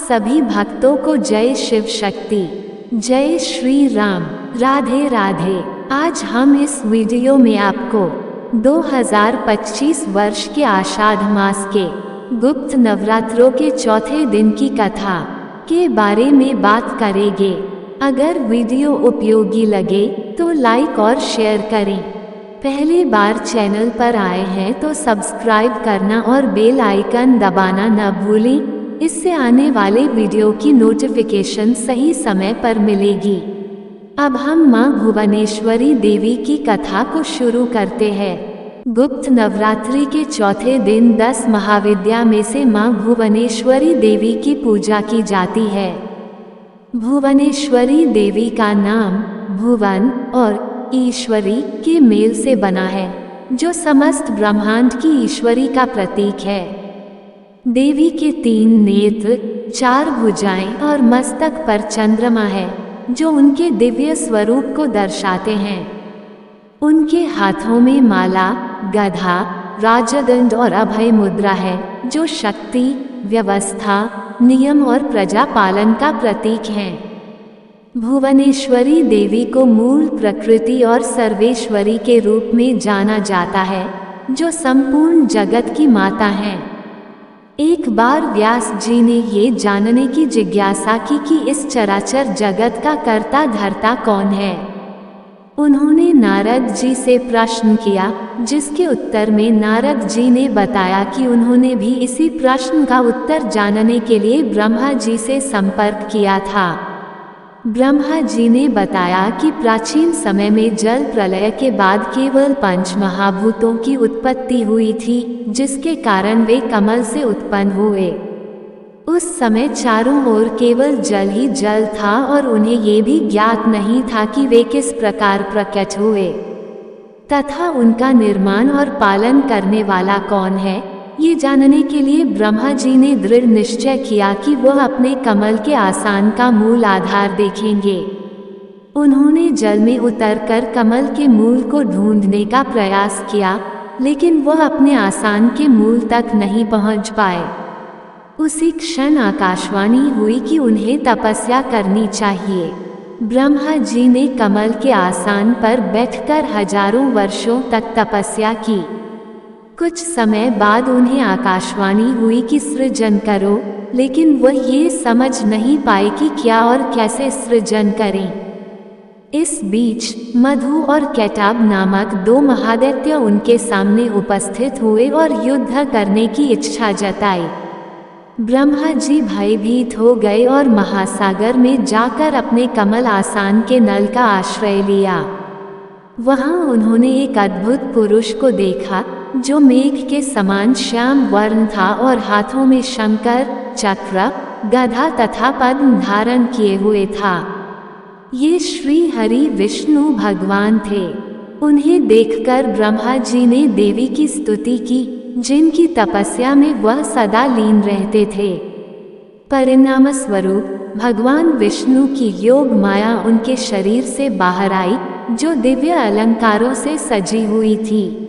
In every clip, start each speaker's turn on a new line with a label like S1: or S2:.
S1: सभी भक्तों को जय शिव शक्ति, जय श्री राम, राधे राधे। आज हम इस वीडियो में आपको 2025 वर्ष के आषाढ़ मास के गुप्त नवरात्रों के चौथे दिन की कथा के बारे में बात करेंगे। अगर वीडियो उपयोगी लगे तो लाइक और शेयर करें। पहली बार चैनल पर आए हैं तो सब्सक्राइब करना और बेल आइकन दबाना न भूलें। इससे आने वाले वीडियो की नोटिफिकेशन सही समय पर मिलेगी। अब हम मां भुवनेश्वरी देवी की कथा को शुरू करते हैं। गुप्त नवरात्रि के चौथे दिन 10 महाविद्या में से मां भुवनेश्वरी देवी की पूजा की जाती है। भुवनेश्वरी देवी का नाम भुवन और ईश्वरी के मेल से बना है, जो समस्त ब्रह्मांड की ईश्वरी का प्रतीक है। देवी के 3 नेत्र, 4 भुजाएं और मस्तक पर चंद्रमा है, जो उनके दिव्य स्वरूप को दर्शाते हैं। उनके हाथों में माला, गदा, राजदंड और अभय मुद्रा है, जो शक्ति, व्यवस्था, नियम और प्रजा पालन का प्रतीक है। भुवनेश्वरी देवी को मूल प्रकृति और सर्वेश्वरी के रूप में जाना जाता है, जो संपूर्ण जगत की माता हैं। एक बार व्यास जी ने ये जानने की जिज्ञासा की कि इस चराचर जगत का कर्ता धर्ता कौन है। उन्होंने नारद जी से प्रश्न किया, जिसके उत्तर में नारद जी ने बताया कि उन्होंने भी इसी प्रश्न का उत्तर जानने के लिए ब्रह्मा जी से संपर्क किया था। ब्रह्मा जी ने बताया कि प्राचीन समय में जल प्रलय के बाद केवल 5 महाभूतों की उत्पत्ति हुई थी, जिसके कारण वे कमल से उत्पन्न हुए। उस समय चारों ओर केवल जल ही जल था और उन्हें ये भी ज्ञात नहीं था कि वे किस प्रकार प्रकट हुए तथा उनका निर्माण और पालन करने वाला कौन है। ये जानने के लिए ब्रह्मा जी ने दृढ़ निश्चय किया कि वह अपने कमल के आसन का मूल आधार देखेंगे। उन्होंने जल में उतरकर कमल के मूल को ढूंढने का प्रयास किया, लेकिन वह अपने आसन के मूल तक नहीं पहुंच पाए। उसी क्षण आकाशवाणी हुई कि उन्हें तपस्या करनी चाहिए। ब्रह्मा जी ने कमल के आसन पर बैठकर हजारों वर्षों तक तपस्या की। कुछ समय बाद उन्हें आकाशवाणी हुई कि सृजन करो, लेकिन वह ये समझ नहीं पाए कि क्या और कैसे सृजन करें। इस बीच मधु और कैटब नामक 2 महादैत्य उनके सामने उपस्थित हुए और युद्ध करने की इच्छा जताई। ब्रह्मा जी भयभीत हो गए और महासागर में जाकर अपने कमल आसन के नल का आश्रय लिया। वहां उन्होंने एक अद्भुत पुरुष को देखा, जो मेघ के समान श्याम वर्ण था और हाथों में शंकर, चक्र, गदा तथा पद्म धारण किए हुए था। ये श्री हरि विष्णु भगवान थे। उन्हें देखकर ब्रह्मा जी ने देवी की स्तुति की, जिनकी तपस्या में वह सदा लीन रहते थे। परिणाम स्वरूप भगवान विष्णु की योग माया उनके शरीर से बाहर आई, जो दिव्य अलंकारों से सजी हुई थी।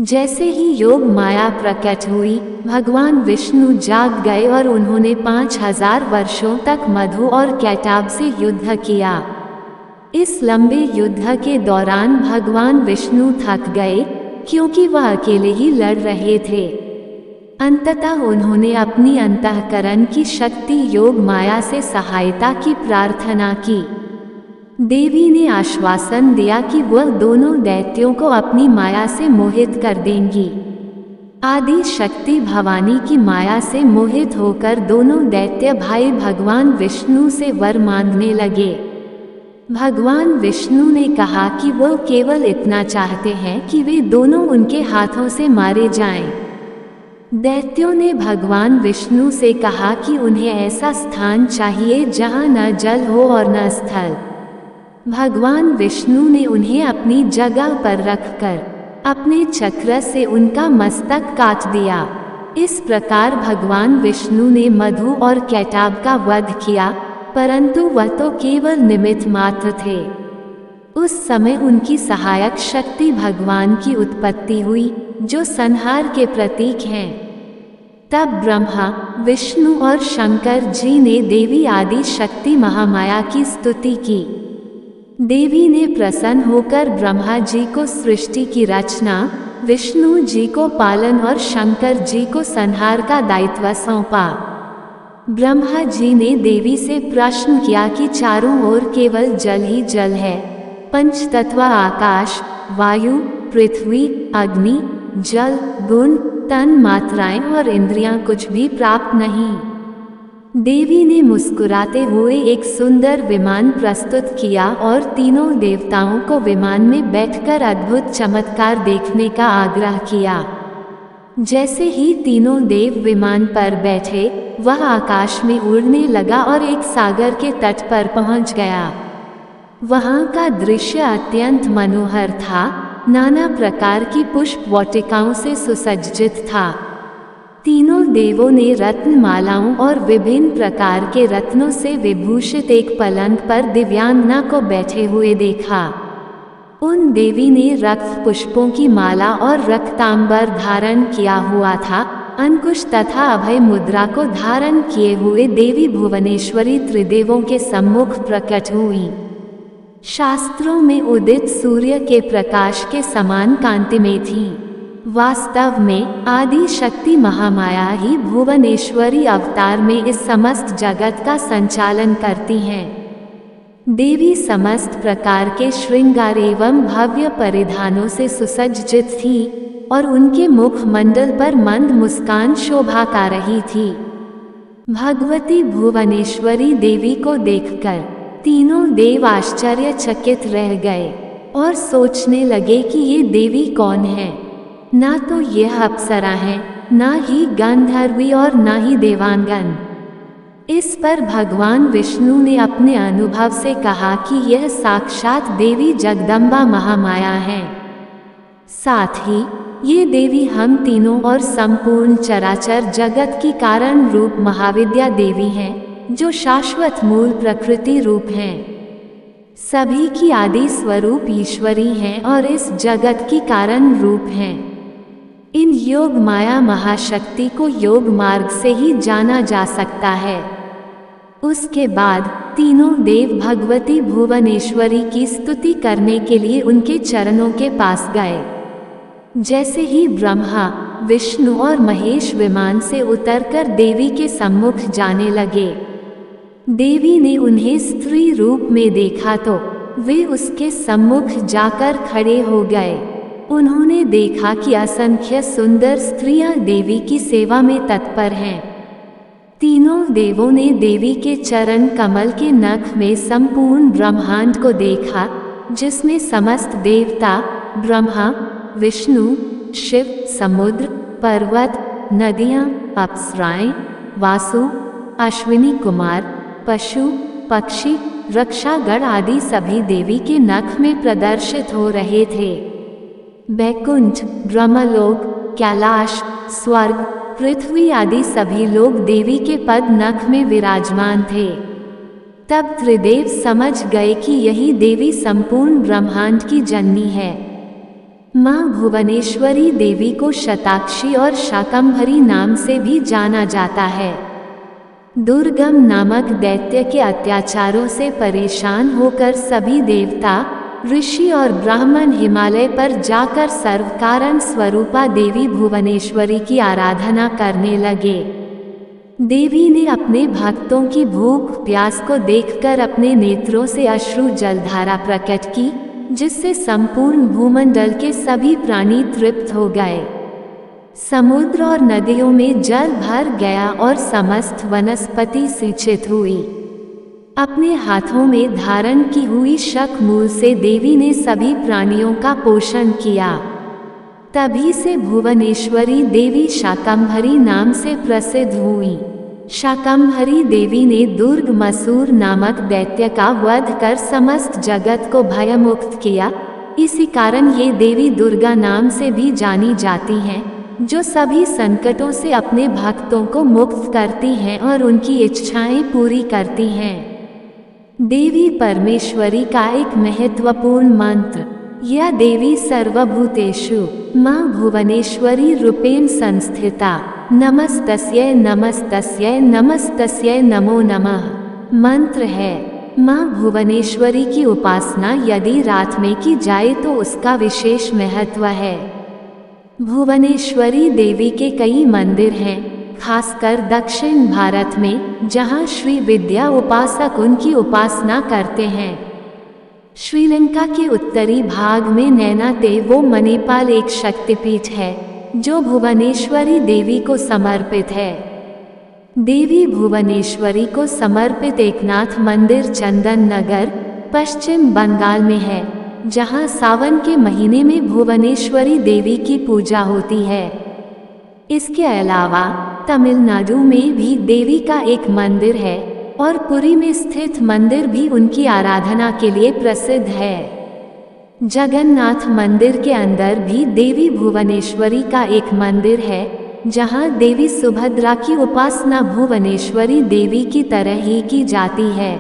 S1: जैसे ही योग माया प्रकट हुई, भगवान विष्णु जाग गए और उन्होंने 5000 वर्षों तक मधु और कैटब से युद्ध किया। इस लंबे युद्ध के दौरान भगवान विष्णु थक गए, क्योंकि वह अकेले ही लड़ रहे थे। अंततः उन्होंने अपनी अंतःकरण की शक्ति योग माया से सहायता की प्रार्थना की। देवी ने आश्वासन दिया कि वह दोनों दैत्यों को अपनी माया से मोहित कर देंगी। आदि शक्ति भवानी की माया से मोहित होकर दोनों दैत्य भाई भगवान विष्णु से वर मांगने लगे। भगवान विष्णु ने कहा कि वह केवल इतना चाहते हैं कि वे दोनों उनके हाथों से मारे जाएं। दैत्यों ने भगवान विष्णु से कहा कि उन्हें ऐसा स्थान चाहिए जहां न जल हो और न स्थल। भगवान विष्णु ने उन्हें अपनी जगह पर रखकर अपने चक्र से उनका मस्तक काट दिया। इस प्रकार भगवान विष्णु ने मधु और कैटब का वध किया, परंतु वह तो केवल निमित्त मात्र थे। उस समय उनकी सहायक शक्ति भगवान की उत्पत्ति हुई, जो संहार के प्रतीक हैं। तब ब्रह्मा, विष्णु और शंकर जी ने देवी आदि शक्ति महामाया की स्तुति की। देवी ने प्रसन्न होकर ब्रह्मा जी को सृष्टि की रचना, विष्णु जी को पालन और शंकर जी को संहार का दायित्व सौंपा। ब्रह्मा जी ने देवी से प्रश्न किया कि चारों ओर केवल जल ही जल है, पंचतत्व आकाश, वायु, पृथ्वी, अग्नि, जल, गुण, तन मात्राएं और इंद्रियां कुछ भी प्राप्त नहीं। देवी ने मुस्कुराते हुए एक सुंदर विमान प्रस्तुत किया और तीनों देवताओं को विमान में बैठकर अद्भुत चमत्कार देखने का आग्रह किया। जैसे ही तीनों देव विमान पर बैठे, वह आकाश में उड़ने लगा और एक सागर के तट पर पहुंच गया। वहां का दृश्य अत्यंत मनोहर था, नाना प्रकार की पुष्प वाटिकाओं से सुसज्जित था। तीनों देवों ने रत्नमालाओं और विभिन्न प्रकार के रत्नों से विभूषित एक पलंग पर दिव्यांगना को बैठे हुए देखा। उन देवी ने रक्त पुष्पों की माला और रक्तांबर धारण किया हुआ था। अंकुश तथा अभय मुद्रा को धारण किए हुए देवी भुवनेश्वरी त्रिदेवों के सम्मुख प्रकट हुई। शास्त्रों में उदित सूर्य के प्रकाश के समान कांति में थी। वास्तव में आदि शक्ति महामाया ही भुवनेश्वरी अवतार में इस समस्त जगत का संचालन करती हैं। देवी समस्त प्रकार के श्रृंगार एवं भव्य परिधानों से सुसज्जित थी और उनके मुख मंडल पर मंद मुस्कान शोभा का रही थी। भगवती भुवनेश्वरी देवी को देखकर तीनों देव आश्चर्यचकित रह गए और सोचने लगे कि ये देवी कौन है। ना तो यह अप्सरा है, ना ही गंधर्वी और ना ही देवांगन। इस पर भगवान विष्णु ने अपने अनुभव से कहा कि यह साक्षात देवी जगदम्बा महामाया है। साथ ही ये देवी हम तीनों और संपूर्ण चराचर जगत की कारण रूप महाविद्या देवी हैं, जो शाश्वत मूल प्रकृति रूप हैं। सभी की आदि स्वरूप ईश्वरी हैं और इस जगत की कारण रूप हैं। इन योग माया महाशक्ति को योग मार्ग से ही जाना जा सकता है। उसके बाद तीनों देव भगवती भुवनेश्वरी की स्तुति करने के लिए उनके चरणों के पास गए। जैसे ही ब्रह्मा, विष्णु और महेश विमान से उतरकर देवी के सम्मुख जाने लगे, देवी ने उन्हें स्त्री रूप में देखा तो वे उसके सम्मुख जाकर खड़े हो गए। उन्होंने देखा कि असंख्य सुंदर स्त्रियां देवी की सेवा में तत्पर हैं। तीनों देवों ने देवी के चरण कमल के नख में संपूर्ण ब्रह्मांड को देखा, जिसमें समस्त देवता, ब्रह्मा, विष्णु, शिव, समुद्र, पर्वत, नदियां, अप्सराएं, वासु, अश्विनी कुमार, पशु, पक्षी, रक्षागण आदि सभी देवी के नख में प्रदर्शित हो रहे थे। बैकुंठ, ब्रह्मलोक, कैलाश, स्वर्ग, पृथ्वी आदि सभी लोग देवी के पद नख में विराजमान थे। तब त्रिदेव समझ गए कि यही देवी संपूर्ण ब्रह्मांड की जननी है। मां भुवनेश्वरी देवी को शताक्षी और शाकंभरी नाम से भी जाना जाता है। दुर्गम नामक दैत्य के अत्याचारों से परेशान होकर सभी देवता, ऋषि और ब्राह्मण हिमालय पर जाकर सर्वकारण स्वरूपा देवी भुवनेश्वरी की आराधना करने लगे। देवी ने अपने भक्तों की भूख प्यास को देखकर अपने नेत्रों से अश्रु जलधारा प्रकट की, जिससे संपूर्ण भूमंडल के सभी प्राणी तृप्त हो गए। समुद्र और नदियों में जल भर गया और समस्त वनस्पति सिंचित हुई। अपने हाथों में धारण की हुई शंखमूल से देवी ने सभी प्राणियों का पोषण किया। तभी से भुवनेश्वरी देवी शाकंभरी नाम से प्रसिद्ध हुई। शाकंभरी देवी ने दुर्ग मसूर नामक दैत्य का वध कर समस्त जगत को भयमुक्त किया। इसी कारण ये देवी दुर्गा नाम से भी जानी जाती हैं, जो सभी संकटों से अपने भक्तों को मुक्त करती हैं और उनकी इच्छाएं पूरी करती हैं। देवी परमेश्वरी का एक महत्वपूर्ण मंत्र। यह देवी सर्वभूतेषु मां भुवनेश्वरी रूपेण संस्थिता नमस्तस्यै नमस्तस्यै नमस्तस्यै नमो नमः मंत्र है। माँ भुवनेश्वरी की उपासना यदि रात में की जाए तो उसका विशेष महत्व है। भुवनेश्वरी देवी के कई मंदिर हैं, खासकर दक्षिण भारत में, जहाँ श्री विद्या उपासक उनकी उपासना करते हैं। श्रीलंका के उत्तरी भाग में नैनादेवी मणिपाल एक शक्तिपीठ है जो भुवनेश्वरी देवी को समर्पित है। देवी भुवनेश्वरी को समर्पित एकनाथ मंदिर चंदन नगर, पश्चिम बंगाल में है, जहां सावन के महीने में भुवनेश्वरी देवी की पूजा होती है। इसके अलावा तमिलनाडु में भी देवी का एक मंदिर है और पुरी में स्थित मंदिर भी उनकी आराधना के लिए प्रसिद्ध है। जगन्नाथ मंदिर के अंदर भी देवी भुवनेश्वरी का एक मंदिर है, जहां देवी सुभद्रा की उपासना भुवनेश्वरी देवी की तरह ही की जाती है।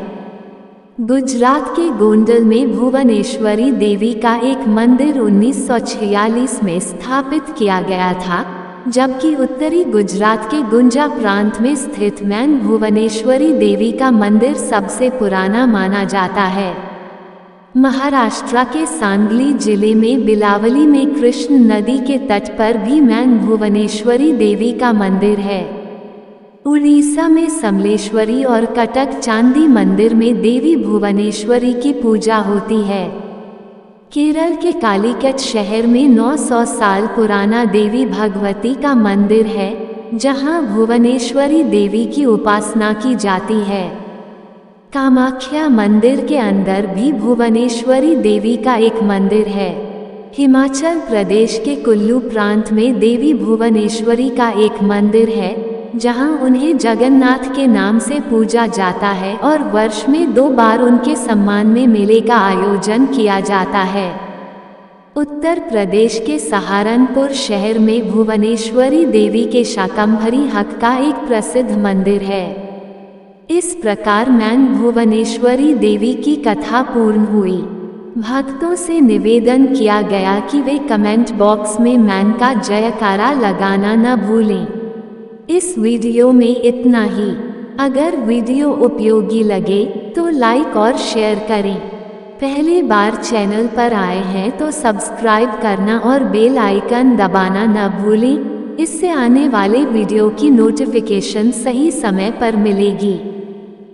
S1: गुजरात के गोंडल में भुवनेश्वरी देवी का एक मंदिर 1946 में स्थापित किया गया था, जबकि उत्तरी गुजरात के गुंजा प्रांत में स्थित मैन भुवनेश्वरी देवी का मंदिर सबसे पुराना माना जाता है। महाराष्ट्र के सांगली जिले में बिलावली में कृष्ण नदी के तट पर भी मैन भुवनेश्वरी देवी का मंदिर है। उड़ीसा में समलेश्वरी और कटक चांदी मंदिर में देवी भुवनेश्वरी की पूजा होती है। केरल के कालीकट शहर में 900 साल पुराना देवी भगवती का मंदिर है, जहां भुवनेश्वरी देवी की उपासना की जाती है। कामाख्या मंदिर के अंदर भी भुवनेश्वरी देवी का एक मंदिर है। हिमाचल प्रदेश के कुल्लू प्रांत में देवी भुवनेश्वरी का एक मंदिर है, जहां उन्हें जगन्नाथ के नाम से पूजा जाता है और वर्ष में 2 बार उनके सम्मान में मेले का आयोजन किया जाता है। उत्तर प्रदेश के सहारनपुर शहर में भुवनेश्वरी देवी के शाकंभरी हक का एक प्रसिद्ध मंदिर है। इस प्रकार मैन भुवनेश्वरी देवी की कथा पूर्ण हुई। भक्तों से निवेदन किया गया कि वे कमेंट बॉक्स में मैन का जयकारा लगाना न भूलें। इस वीडियो में इतना ही। अगर वीडियो उपयोगी लगे तो लाइक और शेयर करें। पहली बार चैनल पर आए हैं तो सब्सक्राइब करना और बेल आइकन दबाना न भूलें। इससे आने वाले वीडियो की नोटिफिकेशन सही समय पर मिलेगी।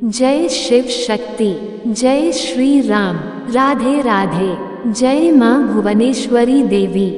S1: जय शिव शक्ति, जय श्री राम, राधे राधे, जय मां भुवनेश्वरी देवी।